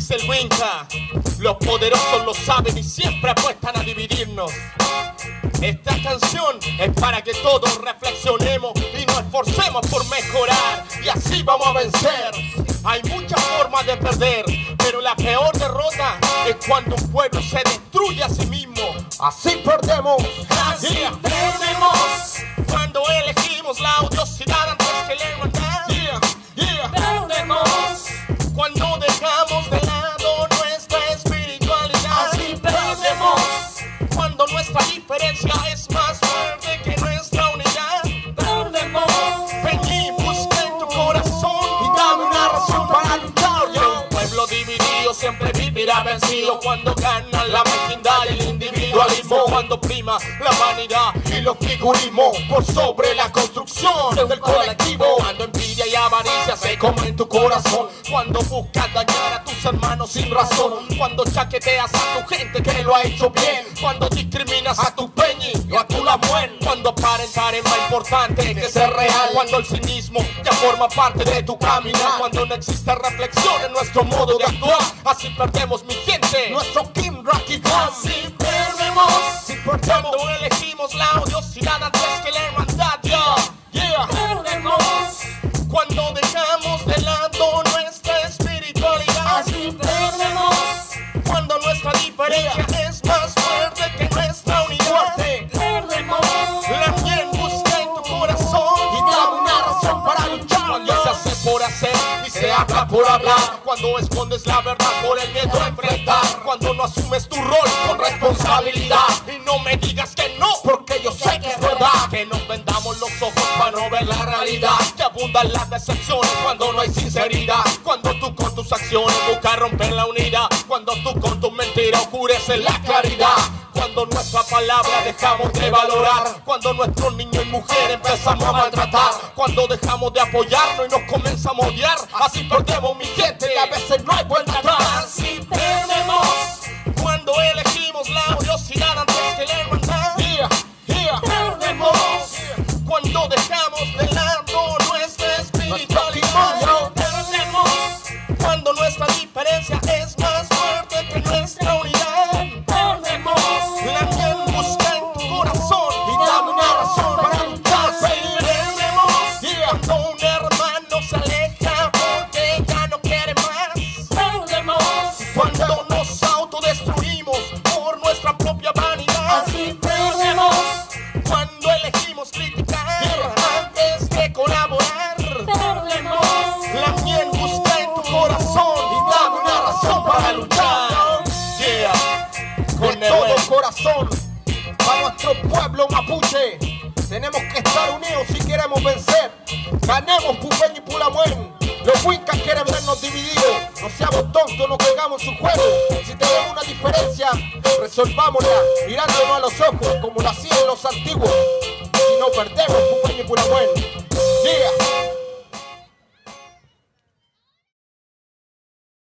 Dice el Winca, los poderosos lo saben y siempre apuestan a dividirnos. Esta canción es para que todos reflexionemos y nos esforcemos por mejorar, y así vamos a vencer. Hay muchas formas de perder, pero la peor derrota es cuando un pueblo se destruye a sí mismo. Así perdemos, así perdemos. Cuando elegimos la odiosidad antes que la hermandad, perdemos. Cuando dejamos de lado nuestra espiritualidad, así perdemos. Cuando nuestra diferencia es más fuerte que nuestra unidad, perdemos. Vení, busca en tu corazón y dame una razón para luchar. Y un pueblo dividido siempre vivirá vencido cuando gana la mezquindad y el individualismo, cuando prima la vanidad y los figurismos por sobre la construcción del colectivo, cuando envidia y avaricia se comen en tu corazón, cuando buscas dañar a tus hermanos sin razón, cuando chaqueteas a tu gente que lo ha hecho bien, cuando discriminas a tu peñi y a tu lamuen, cuando aparentar es más importante que ser real, cuando el cinismo ya forma parte de tu caminar, cuando no existe reflexión en nuestro modo de actuar. Así perdemos, mi gente, nuestro Kim Rocky Gun. Así perdemos, cuando elegimos la odiosidad antes que la hermandad. Perdemos. Cuando dejamos de lado nuestra espiritualidad, así perdemos. Cuando nuestra diferencia es más fuerte que nuestra unidad, perdemos. La miel busca en tu corazón y dame una razón para luchar. Cuando se hace por hacer y se habla por hablar, cuando escondes la verdad por el miedo a enfrentar, cuando no asumes tu rol con responsabilidad y no me digas que no, porque yo sé que es verdad, que nos vendamos los ojos para no ver la realidad, que abundan las decepciones cuando no hay sinceridad, cuando tú con tus acciones buscas romper la unidad, cuando tú con tus mentiras oscureces la claridad, cuando nuestra palabra dejamos de valorar, cuando nuestros niños y mujeres empezamos a maltratar, cuando dejamos de apoyarnos y nos comenzamos a odiar. Así perdemos, mi gente, y a veces no hay vuelta atrás. Así perdemos. Cuando elegimos la odiosidad antes que la hermandad, perdemos. Cuando dejamos de lado nuestra espiritualidad, perdemos. Cuando nuestra diferencia es más fuerte que nuestra unidad, perdemos. La miel busca en tu corazón y dame una razón para luchar. Perdemos. Cuando un hermano se aleja porque ya no quiere más, perdemos. Cuando nos autodestruimos por nuestra propia vanidad, así perdemos. Cuando elegimos criticar antes que colaborar, perdemos. La miel busca en tu corazón y dame una razón para luchar. Con todo corazón, para nuestro pueblo mapuche, tenemos que estar unidos si queremos vencer. Ganemos Pupeño y Pulamuen. Los Wincas quieren vernos divididos. No seamos tontos, no caigamos en su juego. Si tenemos una diferencia, resolvámosla mirándonos a los ojos como lo hacían los antiguos. Si no perdemos Pupeño y Pulamuen.